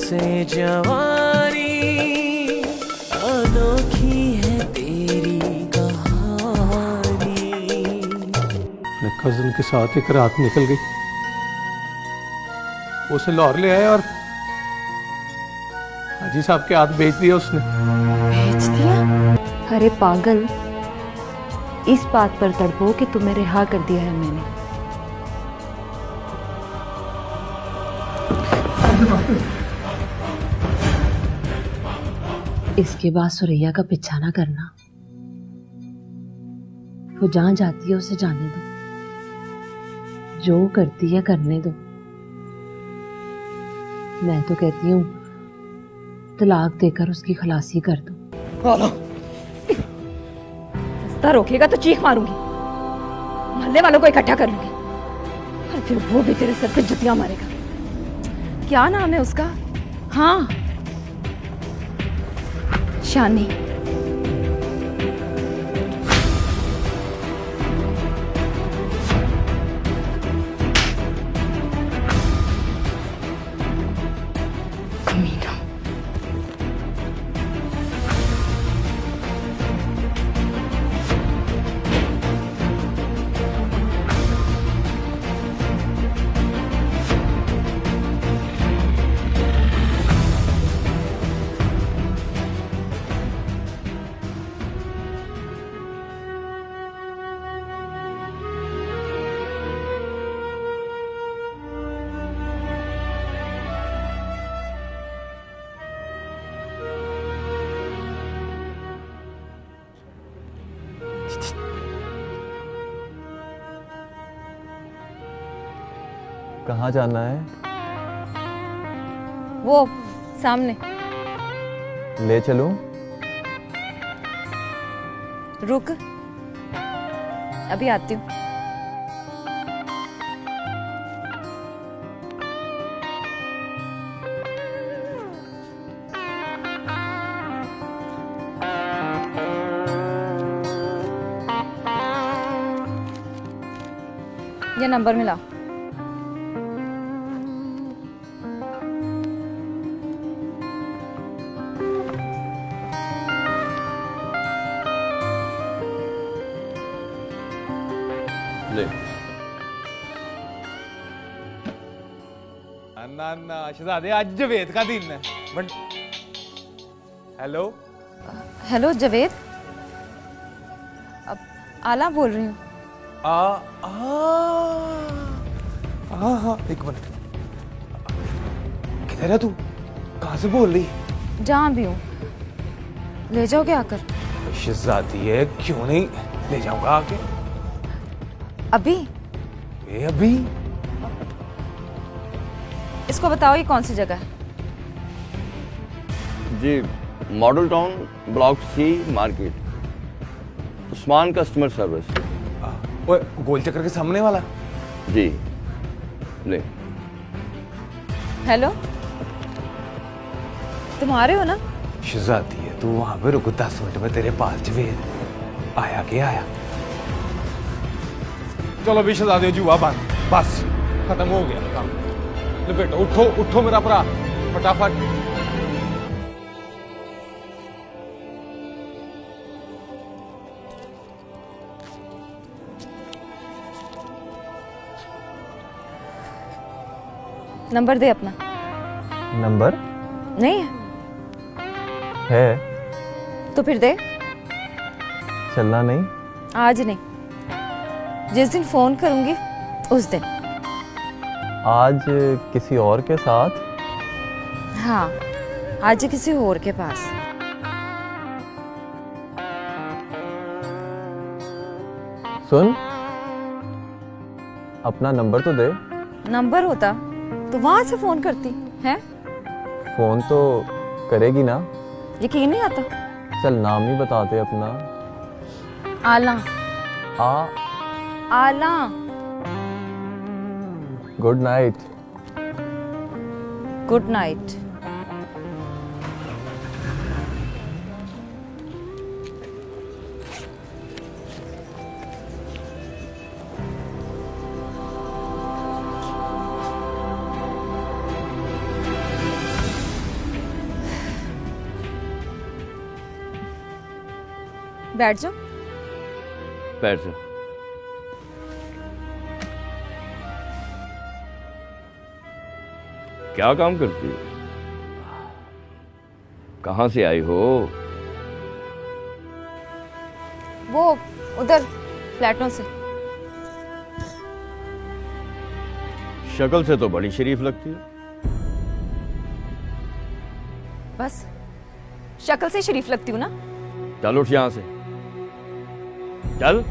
से जवानी, अनोखी है तेरी कहानी। अपने कजन के साथ एक रात निकल गई, उसे लाहौर ले आया और हाजी साहब के हाथ बेच दिया उसने। बेच दिया? अरे पागल, इस बात पर तड़पो कि तुम्हें रिहा कर दिया है मैंने। इसके बाद सुरैया का पीछा ना करना। वो जहां जाती है उसे जाने दो, जो करती है करने दो। मैं तो कहती हूँ तलाक देकर उसकी खलासी कर दो। रास्ता रोकेगा तो चीख मारूंगी, मोहल्ले वालों को इकट्ठा कर लूंगी और फिर वो भी तेरे सर पे जुतियां मारेगा। क्या नाम है उसका? हाँ, शानी। कमीना। कहाँ जाना है? वो सामने। ले चलूं? रुक, अभी आती हूँ। ये नंबर मिला। ले। ना शहजादे, आज जवेद का दिन है। बट हेलो हेलो जवेद, अब आला बोल रही हूँ। हाँ, एक मिनट। किधर है तू? कहाँ से बोल रही? जहाँ भी हूँ, ले जाओगे आकर? शहजादी है, क्यों नहीं ले जाऊंगा आके। अभी? ये अभी? इसको बताओ ये कौन सी जगह है? जी, model town, block C, market, Usman customer service. ओए, गोल चक्कर के सामने वाला? जी, ले। हेलो, तुम आ रहे हो ना? शहजादी है, तू वहां पे रुको, 10 मिनट में तेरे पास जवेद आया के आया। चलो भी शहजादे, जुआ बंद, बस खत्म हो गया काम। बेटा उठो उठो मेरा भरा, फटाफट। नंबर दे अपना। नंबर नहीं है? है। तो फिर दे। चलना नहीं? आज नहीं, जिस दिन फोन करूंगी उस दिन। आज किसी और के साथ? हाँ, आज किसी और के पास। सुन, अपना नंबर तो दे। नंबर होता तो वहां से फोन करती है। फोन तो करेगी ना? यकीन नहीं आता? चल नाम ही बता दे अपना। आला। आला। Good night. Good night. बैठ जाओ। बैठ जा। क्या काम करती हो? कहाँ से आई हो? वो उधर फ्लैटों से। शक्ल से तो बड़ी शरीफ लगती है। बस शक्ल से शरीफ लगती हूँ ना। चल उठ यहां से, चल।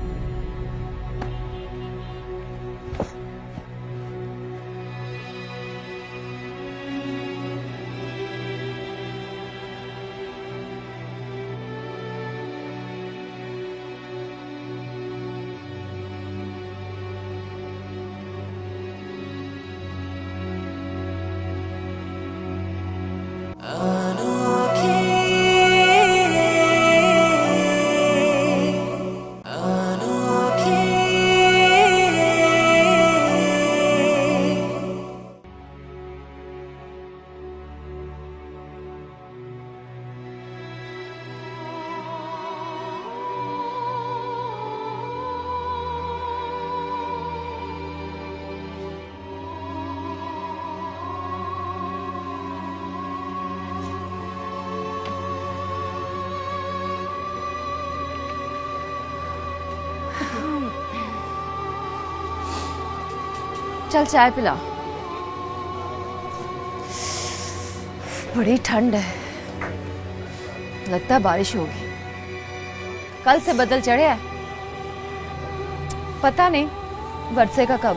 चल चाय पिला। बड़ी ठंड है, लगता है बारिश होगी। कल से बदल चढ़े है, पता नहीं बरसेगा कब।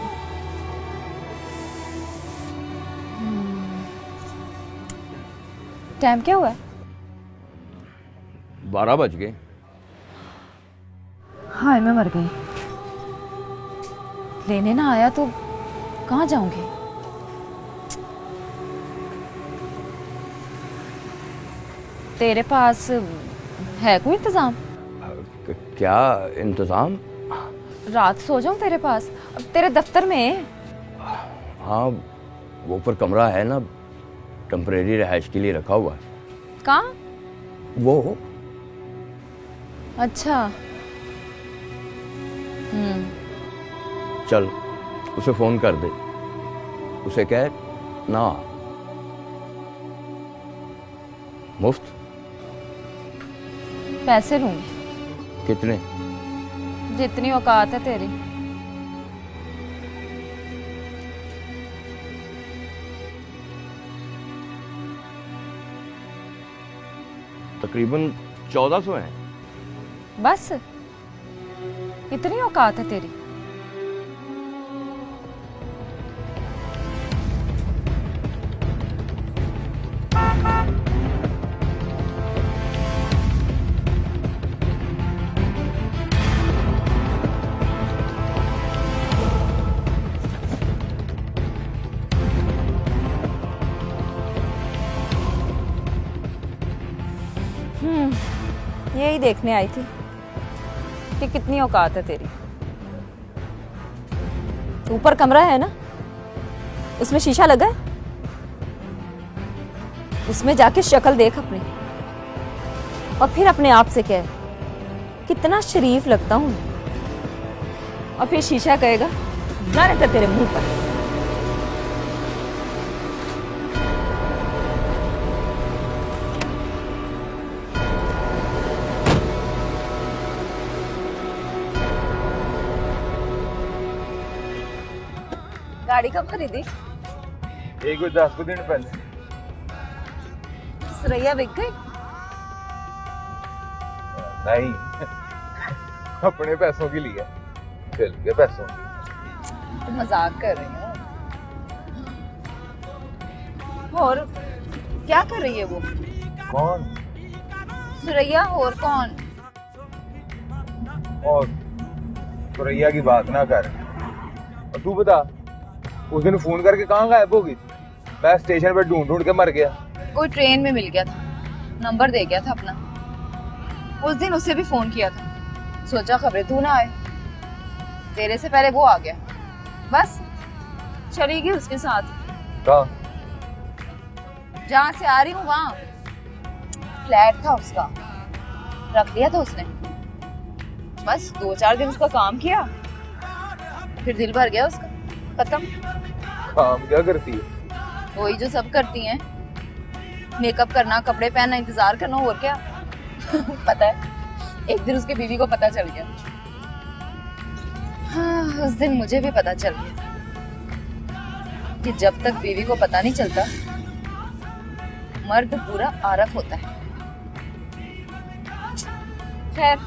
टाइम क्या हुआ है? 12 बज गए। हाय मैं मर गई। लेने ना आया तो कहाँ जाऊंगी? तेरे पास है कोई इंतजाम? क्या इंतजाम? रात सो जाऊं तेरे पास? अब तेरे दफ्तर में? हाँ, वो ऊपर कमरा है ना, टेम्परेरी रहायश के लिए रखा हुआ है। कहाँ? वो अच्छा। चल उसे फोन कर दे, उसे कह ना। मुफ्त पैसे लूंगी। कितने? जितनी औकात है तेरी। तकरीबन 1400 हैं। बस इतनी औकात है तेरी? यही देखने आई थी कि कितनी औकात है तेरी। ऊपर कमरा है ना, उसमें शीशा लगा है, उसमें जाके शक्ल देख अपनी, और फिर अपने आप से कह कितना शरीफ लगता हूं। और फिर शीशा कहेगा ना रहता तेरे मुंह पर। गाड़ी कब खरीदी? एक 10 दिन पहले। सरैया बिक गई? नहीं, अपने पैसों के लिए, चल के पैसों की। तो मजाक कर रही हो। और क्या कर रही है वो? कौन? सुरैया। और कौन? और सुरैया की बात ना कर। और तू बता, उस दिन फोन करके कहाँ गायब हो गई? मैं स्टेशन पे ढूंढ ढूंढ के मर गया। कोई ट्रेन में मिल गया था, नंबर दे गया था अपना। उस दिन उसे भी फोन किया था, सोचा खबरें तू ना आए, तेरे से पहले वो आ गया। बस चली गई उसके साथ। कहाँ? जहाँ से आ रही हूँ वहाँ फ्लैट था उसका, रख लिया था उसने। बस 2-4 दिन उसका काम किया, फिर दिल भर गया उसका, खत्म। काम क्या करती है? वही जो सब करती हैं, मेकअप करना, कपड़े पहनना, इंतजार करना, और क्या। पता है एक दिन उसकी बीवी को पता चल गया। हाँ, उस दिन मुझे भी पता चल गया कि जब तक बीवी को पता नहीं चलता मर्द पूरा आरफ होता है। खैर,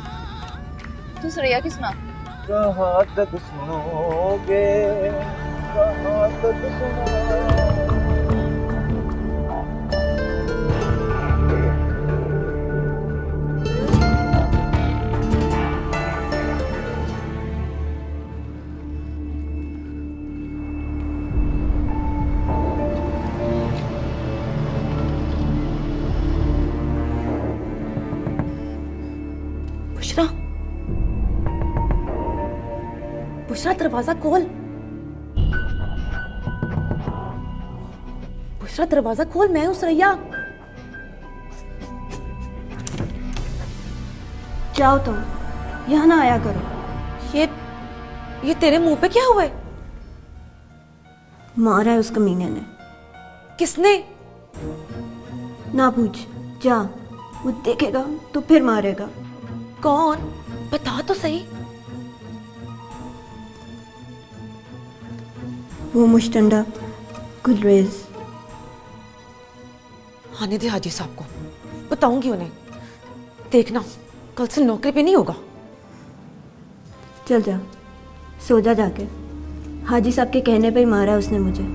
तू सुरैया की सुना। कहाँ तक सुनोगे, कहाँ तक सुनोगे। बुशरा, बुशरा दरवाजा खोल। बुशरा दरवाजा खोल, मैं हूं सुरैया। जाओ तुम, यहाँ ना आया करो। ये तेरे मुंह पे क्या हुआ है? मारा है उस कमीने ने। किसने? ना पूछ, जा, वो देखेगा तो फिर मारेगा। कौन? बता तो सही। वो मुश्तंडा गुलरेज। आने दे हाजी साहब को, बताऊंगी उन्हें। देखना कल से नौकरी पे नहीं होगा। चल जा, सो जा जाके। हाजी साहब के कहने पे ही मारा उसने मुझे।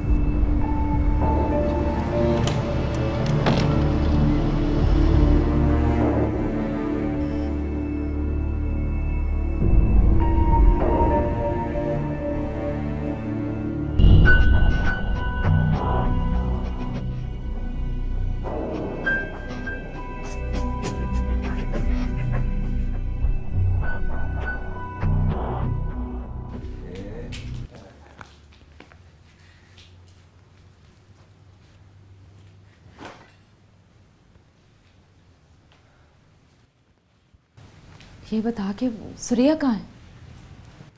ये बता के सुरैया कहाँ है?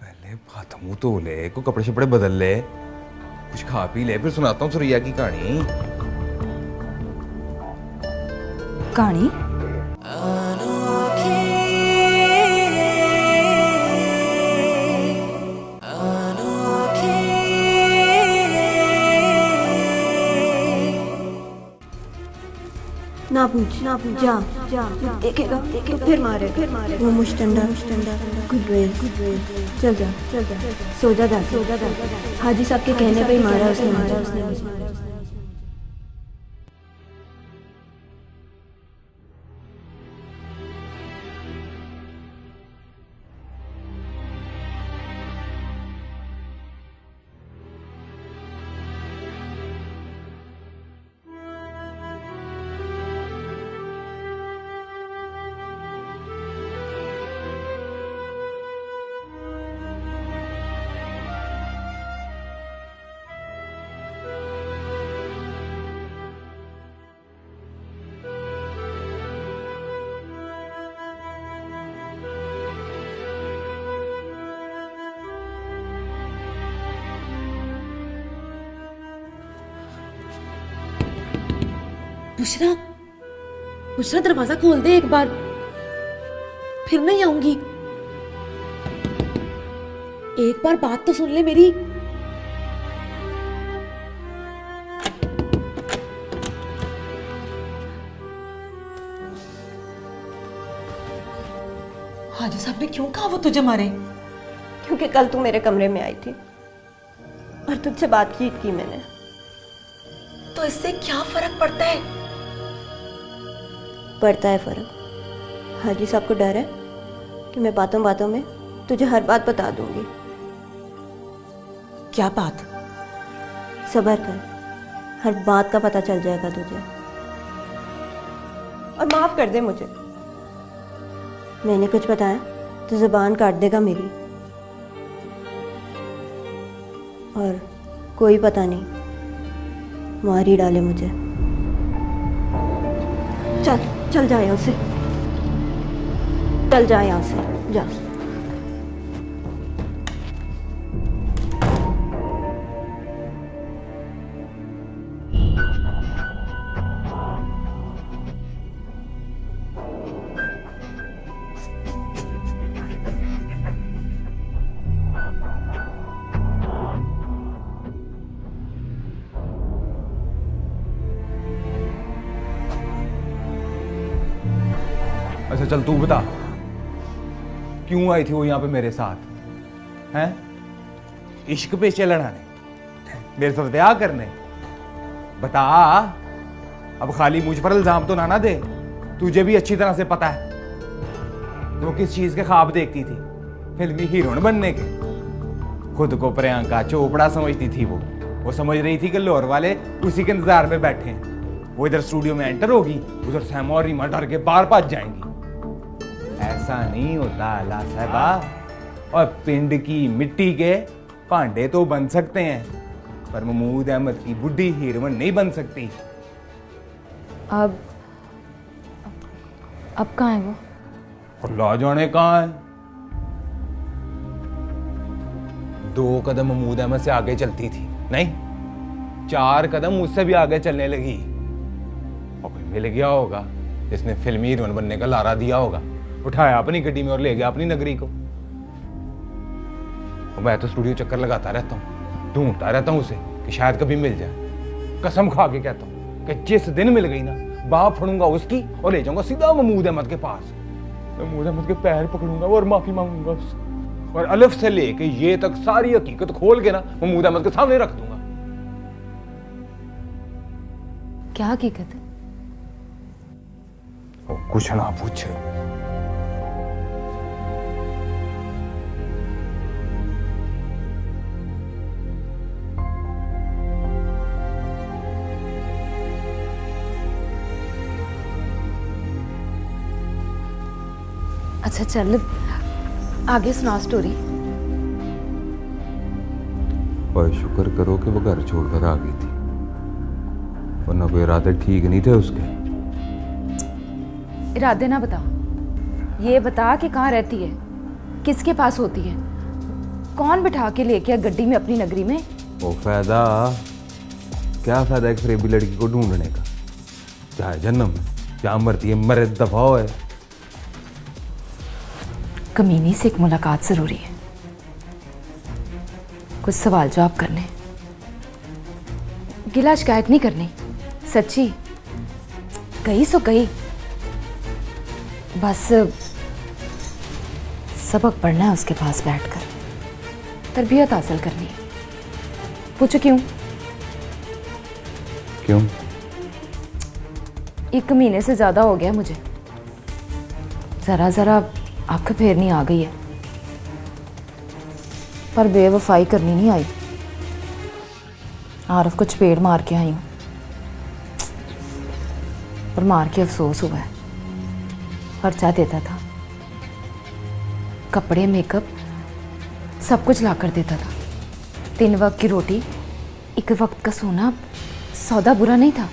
पहले हाथ मुंह धो ले, को कपड़े शपड़े बदल ले, कुछ खा पी ले, फिर सुनाता हूँ सुरैया की कहानी। कहानी? ना पूछ, जा, देखेगा तो फिर मारेगा। वो मुश्तंडा गुलरेज। चल जा, सो जा जाके। हाजी साहब के कहने पे ही मारा उसने। बुशरा, बुशरा दरवाजा खोल दे एक बार, फिर नहीं आऊंगी। एक बार बात तो सुन ले मेरी। हाजी साहब ने क्यों कहा वो तुझे मारे? क्योंकि कल तू मेरे कमरे में आई थी और तुझसे बातचीत की मैंने। तो इससे क्या फर्क पड़ता है? पड़ता है फर्क। हाजी साहब को डर है कि मैं बातों बातों में तुझे हर बात बता दूंगी। क्या बात? सब्र कर, हर बात का पता चल जाएगा तुझे। और माफ कर दे मुझे, मैंने कुछ बताया तो जुबान काट देगा मेरी। और कोई पता नहीं, मार ही डाले मुझे। चल चल जा यहाँ से, चल जा यहाँ से, जा। अच्छा चल तू बता, क्यों आई थी वो यहाँ पे मेरे साथ? हैं? इश्क पे चढ़ाने, मेरे साथ ब्याह करने? बता, अब खाली मुझ पर इल्जाम तो ना दे। तुझे भी अच्छी तरह से पता है वो किस चीज के ख्वाब देखती थी, फिल्मी हीरोइन बनने के। खुद को प्रियंका चोपड़ा समझती थी वो समझ रही थी कि लाहौर वाले उसी के इंतजार में बैठे हैं। वो इधर स्टूडियो में एंटर होगी, उधर से हम और रीमा डर के बाहर भाग जाएंगी। ऐसा नहीं होता आला साहबा। और पिंड की मिट्टी के भांडे तो बन सकते हैं, पर महमूद अहमद की बुढ़ी हीरोइन नहीं बन सकती। अब कहाँ है वो? अल्लाह जाने कहाँ है। 2 कदम महमूद अहमद से आगे चलती थी, नहीं 4 कदम मुझसे भी आगे चलने लगी। और कोई मिल गया होगा जिसने फिल्मी हीरोइन बनने का लारा दिया होगा, उठाया अपनी गड्डी में और ले गया अपनी नगरी को। और मैं तो स्टूडियो चक्कर लगाता रहता हूँ, ढूंढता रहता हूँ उसे कि शायद कभी मिल जाए। कसम खा के कहता हूँ कि जिस दिन मिल गई ना, बाप फड़ूंगा उसकी और ले जाऊंगा सीधा महमूद अहमद के पास। महमूद अहमद के पैर पकड़ूंगा और माफी मांगूंगा उससे, और अलफ से लेके ये तक सारी हकीकत खोल के ना महमूद अहमद के सामने रख दूंगा। क्या हकीकत है? कुछ ना पूछ। अच्छा चल, आगे सुना स्टोरी। और शुक्र करो कि वो घर छोड़कर आ गई थी, वरना कोई इरादे ठीक नहीं थे उसके। इरादे ना बता, ये बता कि कहाँ रहती है, किसके पास होती है, कौन बिठा के ले गया गड्डी में अपनी नगरी में? वो फायदा क्या फायदा एक फरेबी लड़की को ढूंढने का, चाहे जन्म क्या मरती है मरे दफा है। कमीनी से एक मुलाकात जरूरी है, कुछ सवाल जवाब करने, गिला शिकायत नहीं करनी, सच्ची गई सो गई, बस सबक पढ़ना है उसके पास बैठकर, तरबियत हासिल करनी है। पूछो क्यों? क्यों? 1 महीने से ज्यादा हो गया मुझे, जरा जरा आंख फेरनी आ गई है, पर बेवफाई करनी नहीं आई। आरफ को चपेड़ मार के आई हूँ, पर मार के अफसोस हुआ है। खर्चा देता था, कपड़े मेकअप सब कुछ ला कर देता था। 3 वक्त की रोटी, 1 वक्त का सोना, सौदा बुरा नहीं था,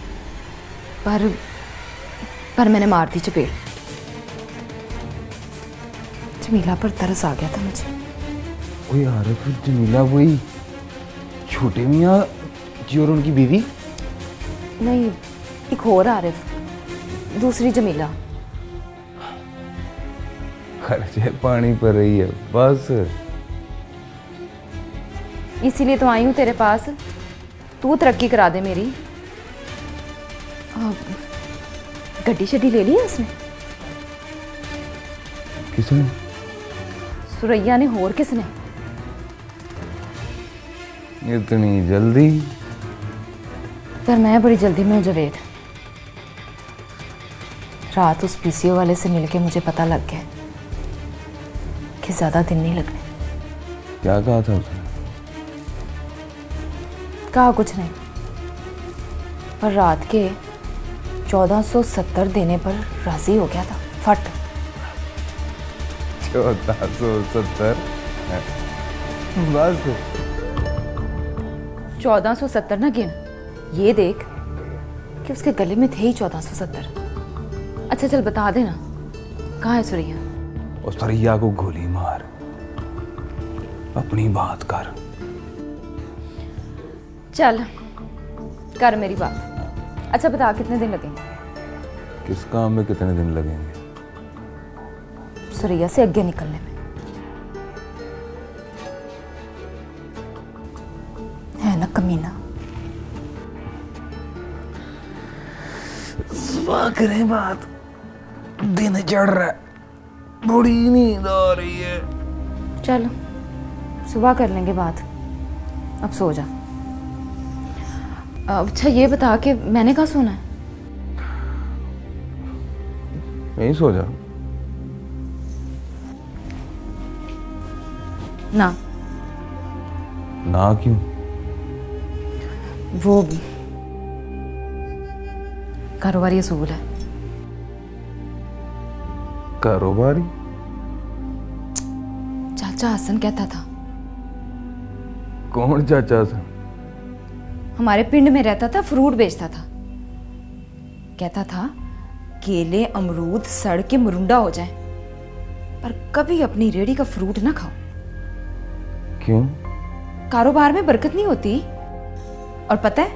पर मैंने मार दी चपेड़। जमीला पर तरस आ गया था मुझे। ओ यार फिर जमीला वही छोटे मियाँ जी और उनकी बीवी? नहीं, एक और आरिफ, दूसरी जमीला। खर्चे पानी पर रही है बस। इसीलिए तो आई हूँ तेरे पास, तू तरक्की करा दे मेरी। गड्डी शड्डी ले ली है उसने? किसने? सुरैया ने, और किसने? इतनी जल्दी? पर मैं बड़ी जल्दी में हूँ जवेद। रात उस पीसीओ वाले से मिलके मुझे पता लग गया कि ज्यादा दिन नहीं लगने। क्या कहा था उसने? कहा कुछ नहीं, पर रात के 1470 देने पर राजी हो गया था, फट। 1470? बस 1470 ना गिन, ये देख कि उसके गले में थे ही 1470। अच्छा चल बता देना, कहाँ है सुरैया? उस सुरैया को गोली मार, अपनी बात कर। चल कर मेरी बात। अच्छा बता कितने दिन लगेंगे? किस काम में कितने दिन लगेंगे? सुरैया से आगे निकलने में। है ना कमीना? सुबह करें बात, दिन चढ़ रहा है, बड़ी नींद आ रही है। चल सुबह कर लेंगे बात, अब सो जा। अच्छा ये बता कि मैंने कहाँ सोना है? यहीं सो जा। ना ना क्यों? वो कारोबारी असूल है। कारोबारी? चाचा हसन कहता था। कौन चाचा था? हमारे पिंड में रहता था, फ्रूट बेचता था। कहता था केले अमरूद सड़ के मुरुंडा हो जाए, पर कभी अपनी रेड़ी का फ्रूट ना खाओ। क्यों? कारोबार में बरकत नहीं होती। और पता है,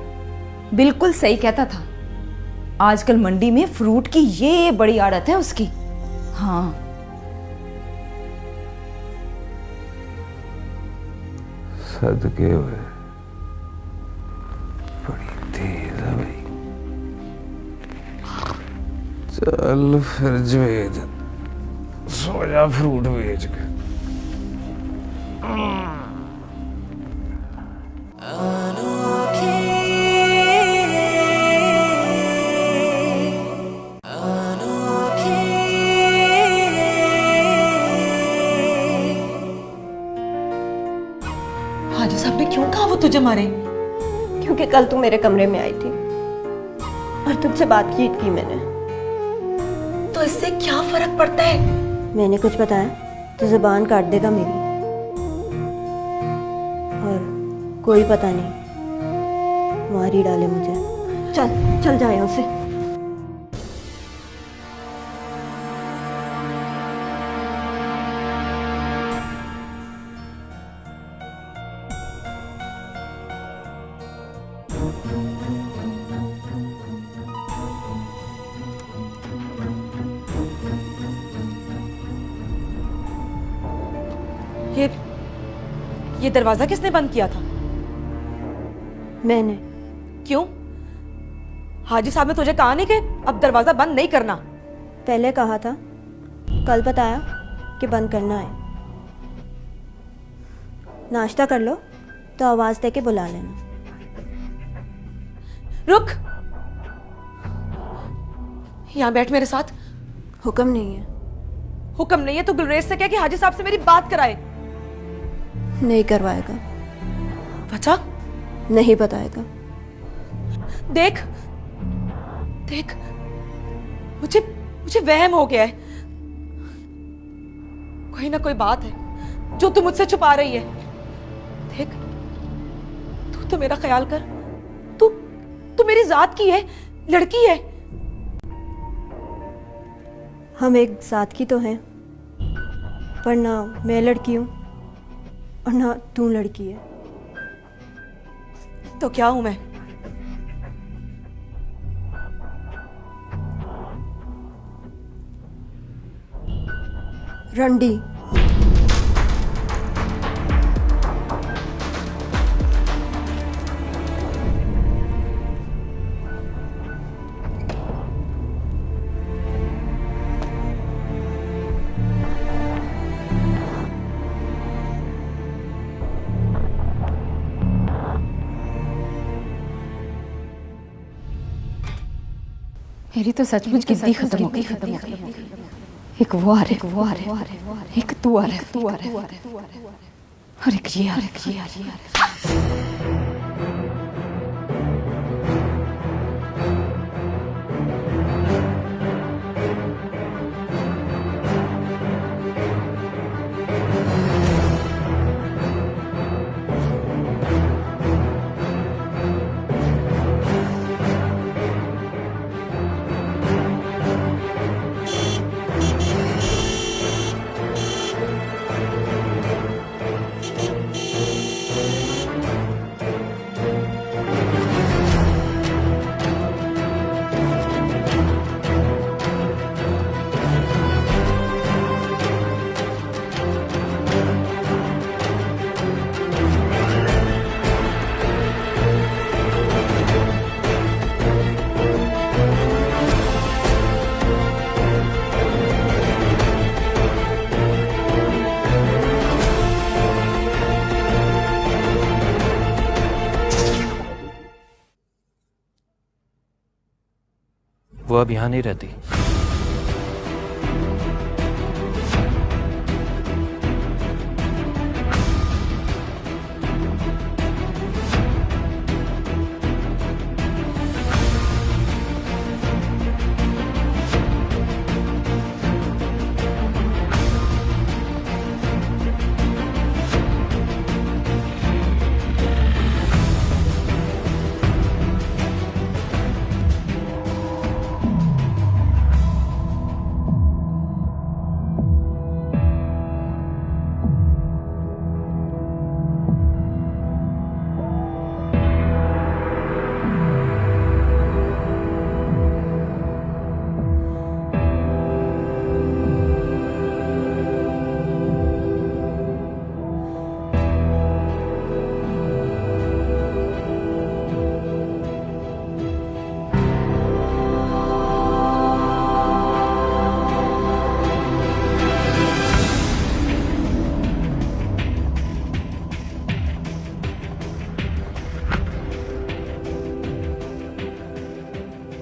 बिल्कुल सही कहता था। आजकल मंडी में फ्रूट की ये बड़ी आदत है उसकी। हाँ सदके हुए, बड़ी तेज है भाई। चल फिर जवेद, सो जा फ्रूट बेच के। हाजी साहब ने क्यों कहा वो तुझे मारे? क्योंकि कल तू मेरे कमरे में आई थी और तुझसे बातचीत की मैंने। तो इससे क्या फर्क पड़ता है? मैंने कुछ बताया तो जुबान काट देगा मेरी, और कोई पता नहीं मार ही डाले मुझे। चल चल जा यहाँ से। ये दरवाजा किसने बंद किया था? मैंने। क्यों? हाजी साहब ने तुझे कहा नहीं कि अब दरवाजा बंद नहीं करना? पहले कहा था, कल बताया कि बंद करना है। नाश्ता कर लो तो आवाज दे के बुला लेना। रुक, यहां बैठ मेरे साथ। हुक्म नहीं है। हुक्म नहीं है तो गुलरेज से कह कि हाजी साहब से मेरी बात कराए। नहीं करवाएगा। अच्छा? नहीं बताएगा। देख देख, मुझे मुझे वहम हो गया है। कोई ना कोई बात है जो तू मुझसे छुपा रही है। देख, तू तो मेरा ख्याल कर। तू तू मेरी जात की है, लड़की है। हम एक साथ की तो हैं, पर ना मैं लड़की हूं और ना तू लड़की है। तो क्या हूं मैं? रंडी। मेरी तो सचमुच गिनती खत्म हो गई। एक वो आ रहा, एक तू आ रहा, और एक ये आ रहा। वो अब यहाँ नहीं रहती।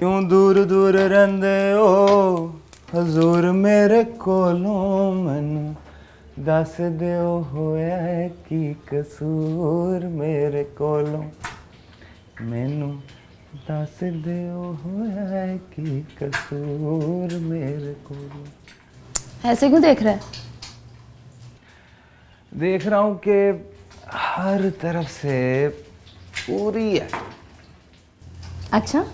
क्यों दूर दूर रंदे हो हजूर मेरे कोलों मैनू दस दिओ होया है की कसूर मेरे कोलों मैनू दस दिओ होया है की कसूर मेरे कोलों। ऐसे क्यों देख रहा है? देख रहा हूँ कि हर तरफ से पूरी है। अच्छा।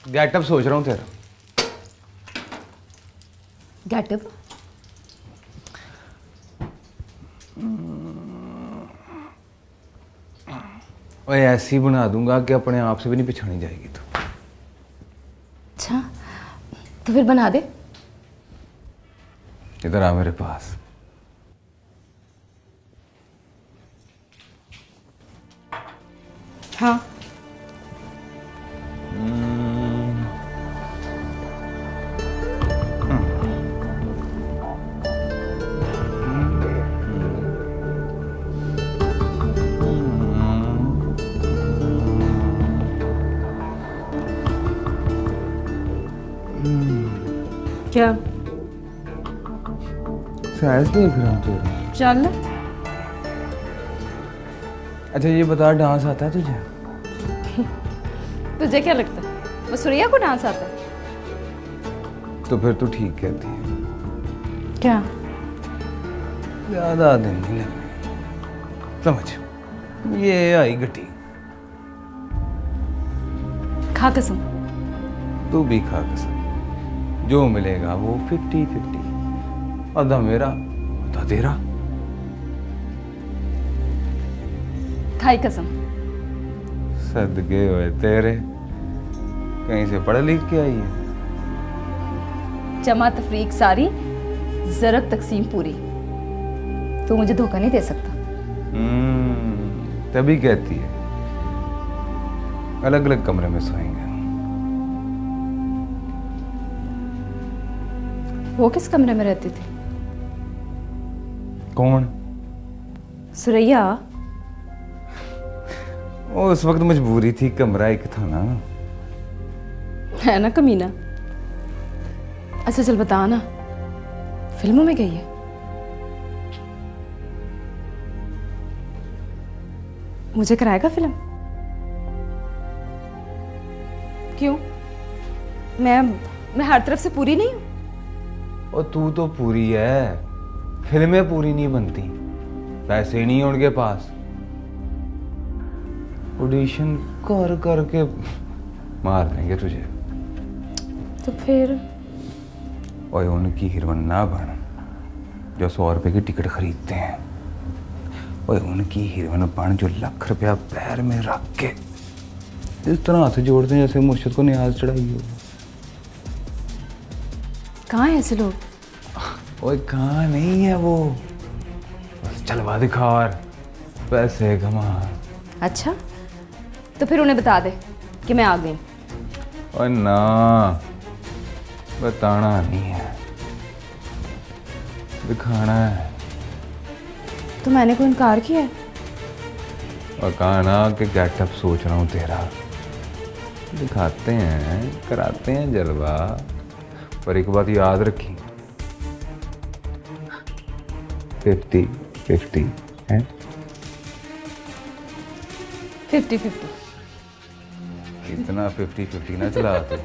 गेटअप सोच रहा हूँ तेरा। गेटअप? ओए ऐसी बना दूंगा कि अपने आप से भी नहीं पहचानी जाएगी तू। अच्छा, तो फिर बना दे। इधर आ मेरे पास। हाँ। क्या? साइज देख रहा हूँ तेरा। चल। अच्छा ये बता, डांस आता है तुझे? तुझे क्या लगता है वो सुरैया को डांस आता है? तो फिर तू ठीक कहती है। क्या? ज्यादा दिन नहीं लगने। समझ, ये आई गटी। खा कसम। तू भी खा कसम। जो मिलेगा वो 50-50, आधा मेरा आधा तेरा। खाई कसम। सदके हुए तेरे, कहीं से पढ़ लिख के आई है? जमा तफरीक सारी, जरक तकसीम पूरी। तू मुझे धोखा नहीं दे सकता। तभी कहती है अलग अलग कमरे में सोएंगे। वो किस कमरे में रहती थी? कौन? सुरैया। वो उस वक्त मजबूरी थी, कमरा एक था ना। है ना कमीना। अच्छा चल बता ना, फिल्मों में गई है? मुझे कराएगा फिल्म? क्यों? मैं हर तरफ से पूरी नहीं हूं? और तू तो पूरी है, फिल्में पूरी नहीं बनती, पैसे नहीं हैं उनके पास। ऑडिशन कर करके मार देंगे तुझे। तो फिर? और उनकी हीरोइन ना बन जो 100 रुपए की टिकट खरीदते हैं, और उनकी हीरोइन बन जो लाख रुपया पैर में रख के इस तरह हाथ जोड़ते हैं जैसे मुर्शिद को न्याज चढ़ाई हो। कहाँ हैं ऐसे लोग? ओए कहाँ नहीं है वो, बस चलवा दिखा और पैसे कमा। अच्छा तो फिर उन्हें बता दे कि मैं आ गई। और ना बताना नहीं है, दिखाना है। तो मैंने कोई इनकार किया है? और कहा ना कि गेटअप सोच रहा हूँ तेरा। दिखाते हैं, कराते हैं जलवा। पर एक बात याद रखी, 50-50 है। 50-50। इतना 50-50 ना चला तू।